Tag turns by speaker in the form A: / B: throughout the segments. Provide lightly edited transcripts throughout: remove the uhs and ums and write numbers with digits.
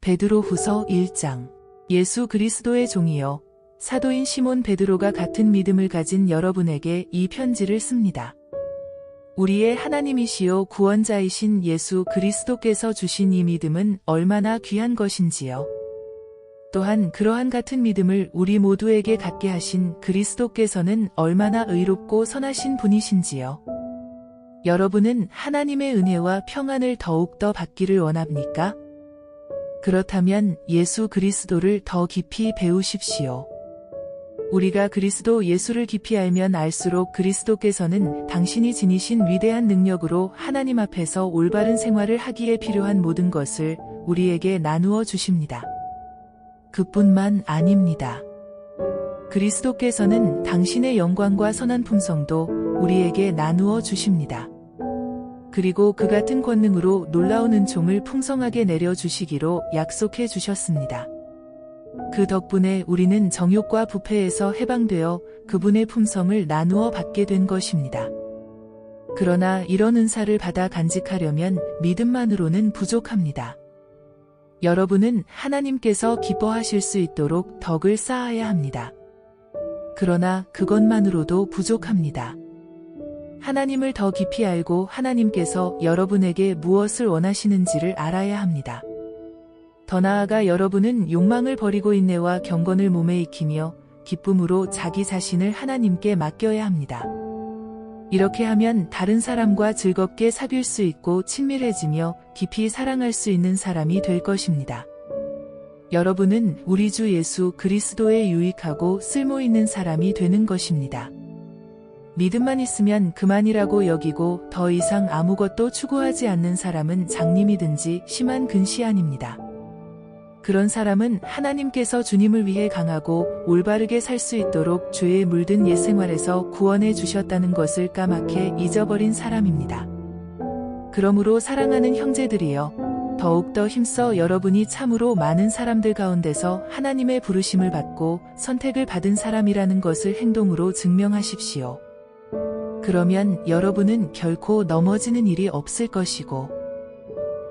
A: 베드로후서 1장. 예수 그리스도의 종이여, 사도인 시몬 베드로가 같은 믿음을 가진 여러분에게 이 편지를 씁니다. 우리의 하나님이시요 구원자이신 예수 그리스도께서 주신 이 믿음은 얼마나 귀한 것인지요. 또한 그러한 같은 믿음을 우리 모두에게 갖게 하신 그리스도께서는 얼마나 의롭고 선하신 분이신지요. 여러분은 하나님의 은혜와 평안을 더욱더 받기를 원합니까? 그렇다면 예수 그리스도를 더 깊이 배우십시오. 우리가 그리스도 예수를 깊이 알면 알수록 그리스도께서는 당신이 지니신 위대한 능력으로 하나님 앞에서 올바른 생활을 하기에 필요한 모든 것을 우리에게 나누어 주십니다. 그뿐만 아닙니다. 그리스도께서는 당신의 영광과 선한 품성도 우리에게 나누어 주십니다. 그리고 그 같은 권능으로 놀라운 은총을 풍성하게 내려주시기로 약속해 주셨습니다. 그 덕분에 우리는 정욕과 부패에서 해방되어 그분의 품성을 나누어 받게 된 것입니다. 그러나 이런 은사를 받아 간직하려면 믿음만으로는 부족합니다. 여러분은 하나님께서 기뻐하실 수 있도록 덕을 쌓아야 합니다. 그러나 그것만으로도 부족합니다. 하나님을 더 깊이 알고 하나님께서 여러분에게 무엇을 원하시는지를 알아야 합니다. 더 나아가 여러분은 욕망을 버리고 인내와 경건을 몸에 익히며 기쁨으로 자기 자신을 하나님께 맡겨야 합니다. 이렇게 하면 다른 사람과 즐겁게 사귈 수 있고 친밀해지며 깊이 사랑할 수 있는 사람이 될 것입니다. 여러분은 우리 주 예수 그리스도의 유익하고 쓸모 있는 사람이 되는 것입니다. 믿음만 있으면 그만이라고 여기고 더 이상 아무것도 추구하지 않는 사람은 장님이든지 심한 근시안입니다. 그런 사람은 하나님께서 주님을 위해 강하고 올바르게 살 수 있도록 죄에 물든 옛 생활에서 구원해 주셨다는 것을 까맣게 잊어버린 사람입니다. 그러므로 사랑하는 형제들이여, 더욱더 힘써 여러분이 참으로 많은 사람들 가운데서 하나님의 부르심을 받고 선택을 받은 사람이라는 것을 행동으로 증명하십시오. 그러면 여러분은 결코 넘어지는 일이 없을 것이고,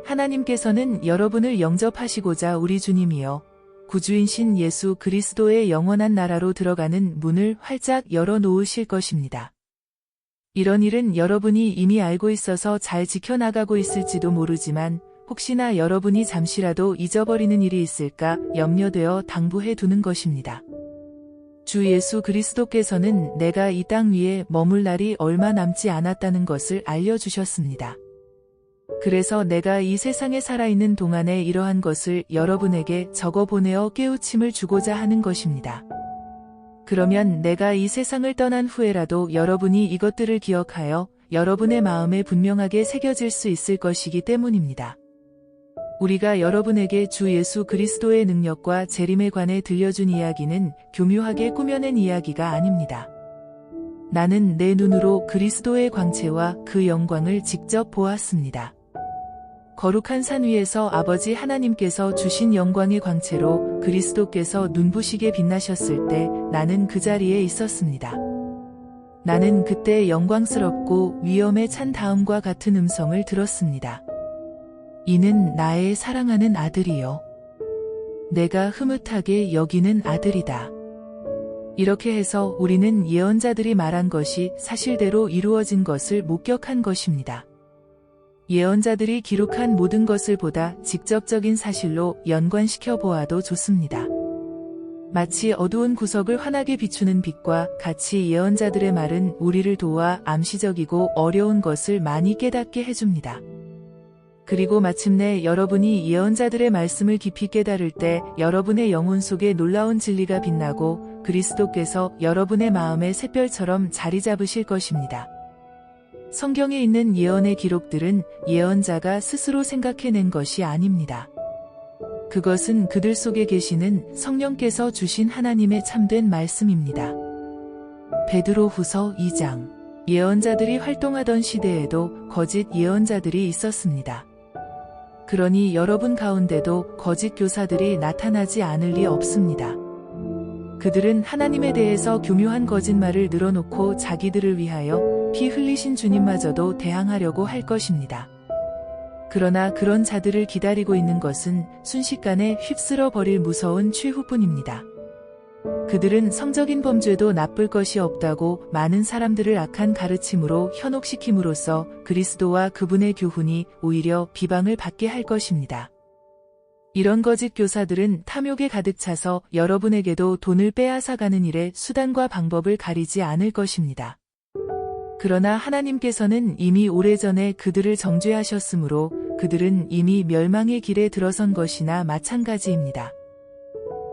A: 하나님께서는 여러분을 영접하시고자 우리 주님이여 구주인신 예수 그리스도의 영원한 나라로 들어가는 문을 활짝 열어 놓으실 것입니다. 이런 일은 여러분이 이미 알고 있어서 잘 지켜나가고 있을지도 모르지만 혹시나 여러분이 잠시라도 잊어버리는 일이 있을까 염려되어 당부해 두는 것입니다. 주 예수 그리스도께서는 내가 이 땅 위에 머물 날이 얼마 남지 않았다는 것을 알려주셨습니다. 그래서 내가 이 세상에 살아있는 동안에 이러한 것을 여러분에게 적어 보내어 깨우침을 주고자 하는 것입니다. 그러면 내가 이 세상을 떠난 후에라도 여러분이 이것들을 기억하여 여러분의 마음에 분명하게 새겨질 수 있을 것이기 때문입니다. 우리가 여러분에게 주 예수 그리스도의 능력과 재림에 관해 들려준 이야기는 교묘하게 꾸며낸 이야기가 아닙니다. 나는 내 눈으로 그리스도의 광채와 그 영광을 직접 보았습니다. 거룩한 산 위에서 아버지 하나님께서 주신 영광의 광채로 그리스도께서 눈부시게 빛나셨을 때 나는 그 자리에 있었습니다. 나는 그때 영광스럽고 위엄에 찬 다음과 같은 음성을 들었습니다. 이는 나의 사랑하는 아들이요, 내가 흐뭇하게 여기는 아들이다. 이렇게 해서 우리는 예언자들이 말한 것이 사실대로 이루어진 것을 목격한 것입니다. 예언자들이 기록한 모든 것을 보다 직접적인 사실로 연관시켜 보아도 좋습니다. 마치 어두운 구석을 환하게 비추는 빛과 같이 예언자들의 말은 우리를 도와 암시적이고 어려운 것을 많이 깨닫게 해줍니다. 그리고 마침내 여러분이 예언자들의 말씀을 깊이 깨달을 때 여러분의 영혼 속에 놀라운 진리가 빛나고 그리스도께서 여러분의 마음의 샛별처럼 자리 잡으실 것입니다. 성경에 있는 예언의 기록들은 예언자가 스스로 생각해낸 것이 아닙니다. 그것은 그들 속에 계시는 성령께서 주신 하나님의 참된 말씀입니다. 베드로후서 2장. 예언자들이 활동하던 시대에도 거짓 예언자들이 있었습니다. 그러니 여러분 가운데도 거짓 교사들이 나타나지 않을 리 없습니다. 그들은 하나님에 대해서 교묘한 거짓말을 늘어놓고 자기들을 위하여 피 흘리신 주님마저도 대항하려고 할 것입니다. 그러나 그런 자들을 기다리고 있는 것은 순식간에 휩쓸어 버릴 무서운 최후뿐입니다. 그들은 성적인 범죄도 나쁠 것이 없다고 많은 사람들을 악한 가르침으로 현혹시킴으로써 그리스도와 그분의 교훈이 오히려 비방을 받게 할 것입니다. 이런 거짓 교사들은 탐욕에 가득 차서 여러분에게도 돈을 빼앗아가는 일에 수단과 방법을 가리지 않을 것입니다. 그러나 하나님께서는 이미 오래전에 그들을 정죄하셨으므로 그들은 이미 멸망의 길에 들어선 것이나 마찬가지입니다.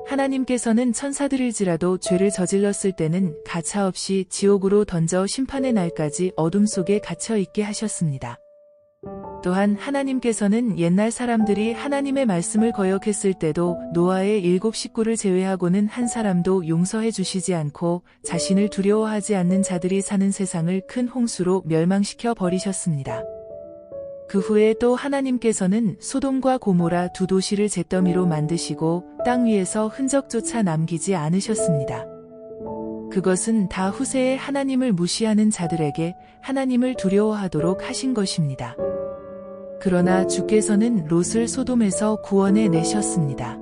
A: 하나님께서는 천사들일지라도 죄를 저질렀을 때는 가차없이 지옥으로 던져 심판의 날까지 어둠 속에 갇혀 있게 하셨습니다. 또한 하나님께서는 옛날 사람들이 하나님의 말씀을 거역했을 때도 노아의 7 식구를 제외하고는 한 사람도 용서해 주시지 않고 자신을 두려워하지 않는 자들이 사는 세상을 큰 홍수로 멸망시켜 버리셨습니다. 그 후에 또 하나님께서는 소돔과 고모라 2 도시를 잿더미로 만드시고 땅 위에서 흔적조차 남기지 않으셨습니다. 그것은 다 후세에 하나님을 무시하는 자들에게 하나님을 두려워하도록 하신 것입니다. 그러나 주께서는 롯을 소돔에서 구원해 내셨습니다.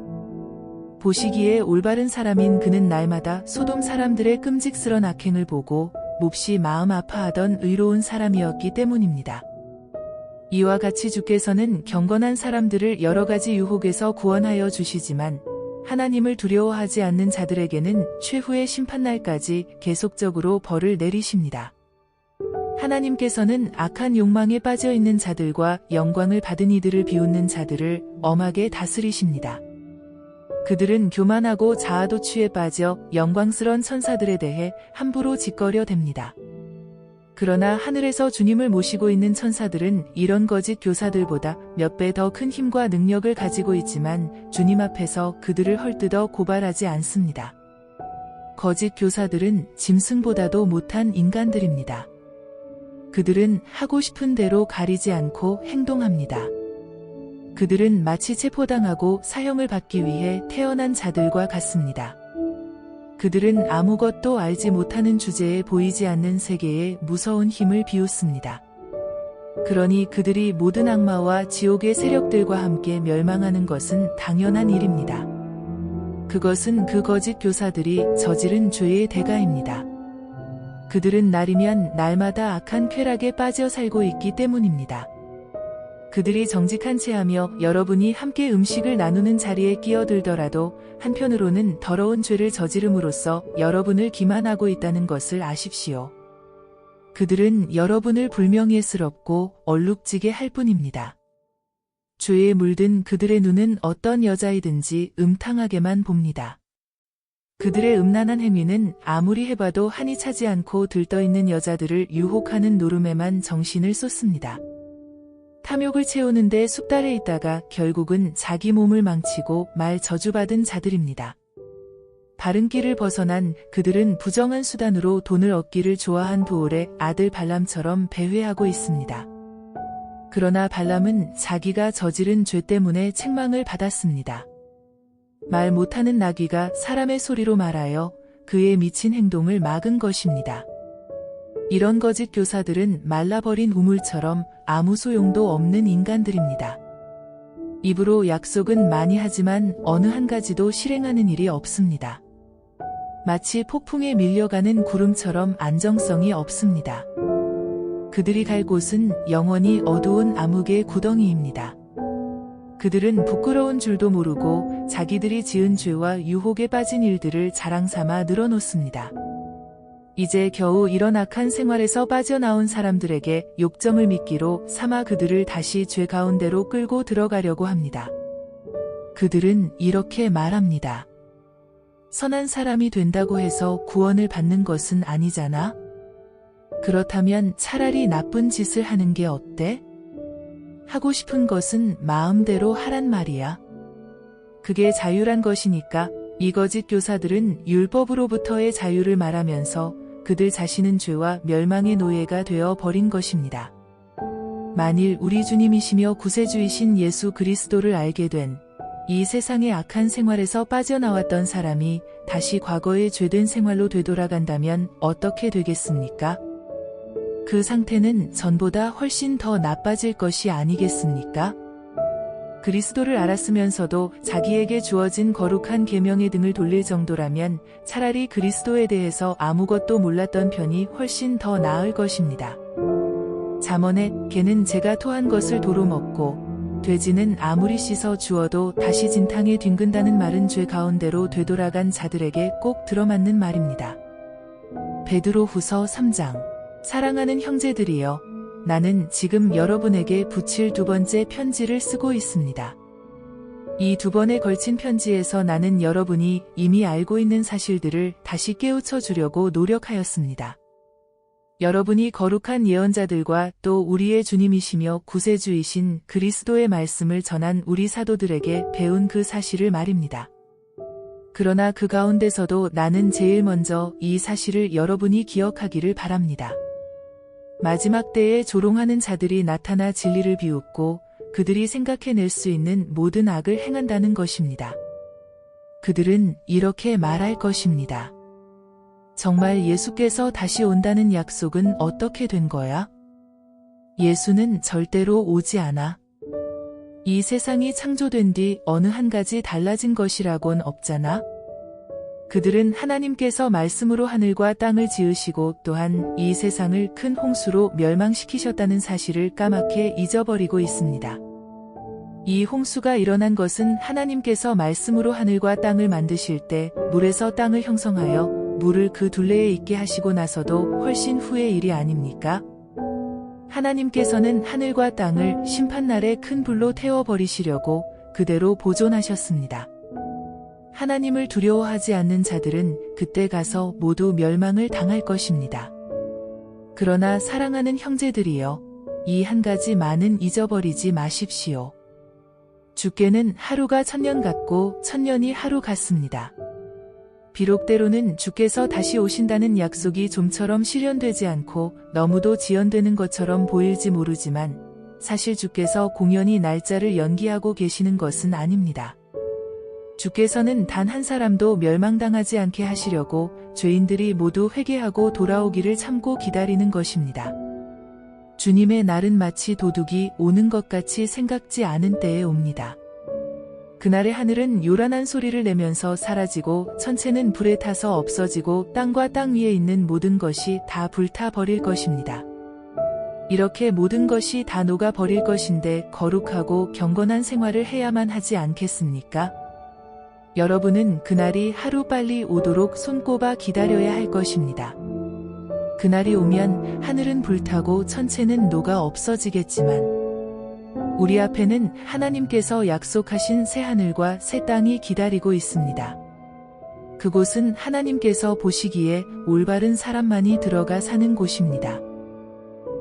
A: 보시기에 올바른 사람인 그는 날마다 소돔 사람들의 끔찍스런 악행을 보고 몹시 마음 아파하던 의로운 사람이었기 때문입니다. 이와 같이 주께서는 경건한 사람들을 여러 가지 유혹에서 구원하여 주시지만 하나님을 두려워하지 않는 자들에게는 최후의 심판날까지 계속적으로 벌을 내리십니다. 하나님께서는 악한 욕망에 빠져 있는 자들과 영광을 받은 이들을 비웃는 자들을 엄하게 다스리십니다. 그들은 교만하고 자아도취에 빠져 영광스러운 천사들에 대해 함부로 짓거려 댑니다. 그러나 하늘에서 주님을 모시고 있는 천사들은 이런 거짓 교사들보다 몇 배 더 큰 힘과 능력을 가지고 있지만 주님 앞에서 그들을 헐뜯어 고발하지 않습니다. 거짓 교사들은 짐승보다도 못한 인간들입니다. 그들은 하고 싶은 대로 가리지 않고 행동합니다. 그들은 마치 체포당하고 사형을 받기 위해 태어난 자들과 같습니다. 그들은 아무것도 알지 못하는 주제에 보이지 않는 세계에 무서운 힘을 비웃습니다. 그러니 그들이 모든 악마와 지옥의 세력들과 함께 멸망하는 것은 당연한 일입니다. 그것은 그 거짓 교사들이 저지른 죄의 대가입니다. 그들은 날이면 날마다 악한 쾌락에 빠져 살고 있기 때문입니다. 그들이 정직한 체하며 여러분이 함께 음식을 나누는 자리에 끼어들더라도 한편으로는 더러운 죄를 저지름으로써 여러분을 기만하고 있다는 것을 아십시오. 그들은 여러분을 불명예스럽고 얼룩지게 할 뿐입니다. 죄에 물든 그들의 눈은 어떤 여자이든지 음탕하게만 봅니다. 그들의 음란한 행위는 아무리 해봐도 한이 차지 않고 들떠있는 여자들을 유혹하는 노름에만 정신을 쏟습니다. 탐욕을 채우는데 숙달해 있다가 결국은 자기 몸을 망치고 말 저주받은 자들입니다. 바른 길을 벗어난 그들은 부정한 수단으로 돈을 얻기를 좋아한 보올의 아들 발람처럼 배회하고 있습니다. 그러나 발람은 자기가 저지른 죄 때문에 책망을 받았습니다. 말 못하는 나귀가 사람의 소리로 말하여 그의 미친 행동을 막은 것입니다. 이런 거짓 교사들은 말라버린 우물처럼 아무 소용도 없는 인간들입니다. 입으로 약속은 많이 하지만 어느 한 가지도 실행하는 일이 없습니다. 마치 폭풍에 밀려가는 구름처럼 안정성이 없습니다. 그들이 갈 곳은 영원히 어두운 암흑의 구덩이입니다. 그들은 부끄러운 줄도 모르고 자기들이 지은 죄와 유혹에 빠진 일들을 자랑삼아 늘어놓습니다. 이제 겨우 이런 악한 생활에서 빠져나온 사람들에게 욕정을 미끼로 삼아 그들을 다시 죄 가운데로 끌고 들어가려고 합니다. 그들은 이렇게 말합니다. 선한 사람이 된다고 해서 구원을 받는 것은 아니잖아? 그렇다면 차라리 나쁜 짓을 하는 게 어때? 하고 싶은 것은 마음대로 하란 말이야. 그게 자유란 것이니까. 이 거짓 교사들은 율법으로부터의 자유를 말하면서 그들 자신은 죄와 멸망의 노예가 되어 버린 것입니다. 만일 우리 주님이시며 구세주이신 예수 그리스도를 알게 된 이 세상의 악한 생활에서 빠져나왔던 사람이 다시 과거의 죄된 생활로 되돌아간다면 어떻게 되겠습니까? 그 상태는 전보다 훨씬 더 나빠질 것이 아니겠습니까? 그리스도를 알았으면서도 자기에게 주어진 거룩한 계명의 등을 돌릴 정도라면 차라리 그리스도에 대해서 아무것도 몰랐던 편이 훨씬 더 나을 것입니다. 잠언에 개는 제가 토한 것을 도로 먹고 돼지는 아무리 씻어 주어도 다시 진탕에 뒹군다는 말은 죄 가운데로 되돌아간 자들에게 꼭 들어맞는 말입니다. 베드로후서 3장. 사랑하는 형제들이여, 나는 지금 여러분에게 붙일 두 번째 편지를 쓰고 있습니다. 이 두 번에 걸친 편지에서 나는 여러분이 이미 알고 있는 사실들을 다시 깨우쳐 주려고 노력하였습니다. 여러분이 거룩한 예언자들과 또 우리의 주님이시며 구세주이신 그리스도의 말씀을 전한 우리 사도들에게 배운 그 사실을 말입니다. 그러나 그 가운데서도 나는 제일 먼저 이 사실을 여러분이 기억하기를 바랍니다. 마지막 때에 조롱하는 자들이 나타나 진리를 비웃고 그들이 생각해낼 수 있는 모든 악을 행한다는 것입니다. 그들은 이렇게 말할 것입니다. 정말 예수께서 다시 온다는 약속은 어떻게 된 거야? 예수는 절대로 오지 않아. 이 세상이 창조된 뒤 어느 한 가지 달라진 것이라곤 없잖아? 그들은 하나님께서 말씀으로 하늘과 땅을 지으시고 또한 이 세상을 큰 홍수로 멸망시키셨다는 사실을 까맣게 잊어버리고 있습니다. 이 홍수가 일어난 것은 하나님께서 말씀으로 하늘과 땅을 만드실 때 물에서 땅을 형성하여 물을 그 둘레에 있게 하시고 나서도 훨씬 후의 일이 아닙니까? 하나님께서는 하늘과 땅을 심판날에 큰 불로 태워버리시려고 그대로 보존하셨습니다. 하나님을 두려워하지 않는 자들은 그때 가서 모두 멸망을 당할 것입니다. 그러나 사랑하는 형제들이여, 이 한 가지만은 잊어버리지 마십시오. 주께는 하루가 1000년 같고 1000년이 하루 같습니다. 비록 때로는 주께서 다시 오신다는 약속이 좀처럼 실현되지 않고 너무도 지연되는 것처럼 보일지 모르지만 사실 주께서 공연히 날짜를 연기하고 계시는 것은 아닙니다. 주께서는 단 한 사람도 멸망당하지 않게 하시려고 죄인들이 모두 회개하고 돌아오기를 참고 기다리는 것입니다. 주님의 날은 마치 도둑이 오는 것 같이 생각지 않은 때에 옵니다. 그날의 하늘은 요란한 소리를 내면서 사라지고 천체는 불에 타서 없어지고 땅과 땅 위에 있는 모든 것이 다 불타버릴 것입니다. 이렇게 모든 것이 다 녹아버릴 것인데 거룩하고 경건한 생활을 해야만 하지 않겠습니까? 여러분은 그날이 하루빨리 오도록 손꼽아 기다려야 할 것입니다. 그날이 오면 하늘은 불타고 천체는 녹아 없어지겠지만 우리 앞에는 하나님께서 약속하신 새 하늘과 새 땅이 기다리고 있습니다. 그곳은 하나님께서 보시기에 올바른 사람만이 들어가 사는 곳입니다.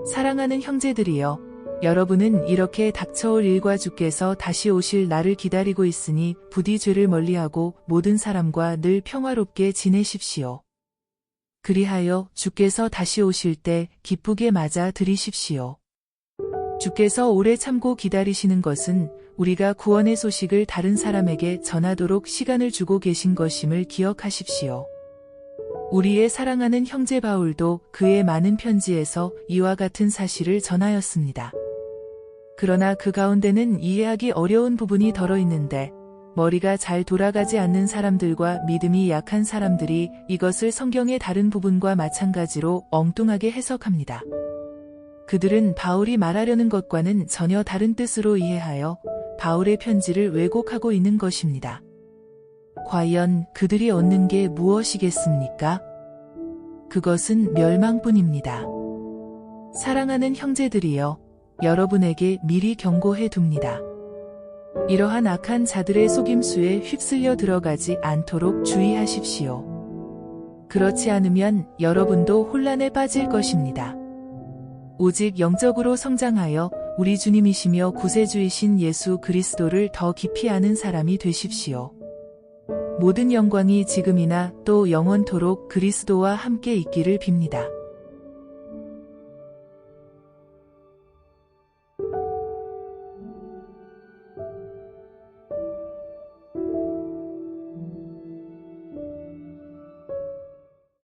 A: 사랑하는 형제들이여, 여러분은 이렇게 닥쳐올 일과 주께서 다시 오실 날을 기다리고 있으니 부디 죄를 멀리하고 모든 사람과 늘 평화롭게 지내십시오. 그리하여 주께서 다시 오실 때 기쁘게 맞아 들이십시오. 주께서 오래 참고 기다리시는 것은 우리가 구원의 소식을 다른 사람에게 전하도록 시간을 주고 계신 것임을 기억하십시오. 우리의 사랑하는 형제 바울도 그의 많은 편지에서 이와 같은 사실을 전하였습니다. 그러나 그 가운데는 이해하기 어려운 부분이 덜어 있는데 머리가 잘 돌아가지 않는 사람들과 믿음이 약한 사람들이 이것을 성경의 다른 부분과 마찬가지로 엉뚱하게 해석합니다. 그들은 바울이 말하려는 것과는 전혀 다른 뜻으로 이해하여 바울의 편지를 왜곡하고 있는 것입니다. 과연 그들이 얻는 게 무엇이겠습니까? 그것은 멸망뿐입니다. 사랑하는 형제들이여, 여러분에게 미리 경고해 둡니다. 이러한 악한 자들의 속임수에 휩쓸려 들어가지 않도록 주의하십시오. 그렇지 않으면 여러분도 혼란에 빠질 것입니다. 오직 영적으로 성장하여 우리 주님이시며 구세주이신 예수 그리스도를 더 깊이 아는 사람이 되십시오. 모든 영광이 지금이나 또 영원토록 그리스도와 함께 있기를 빕니다.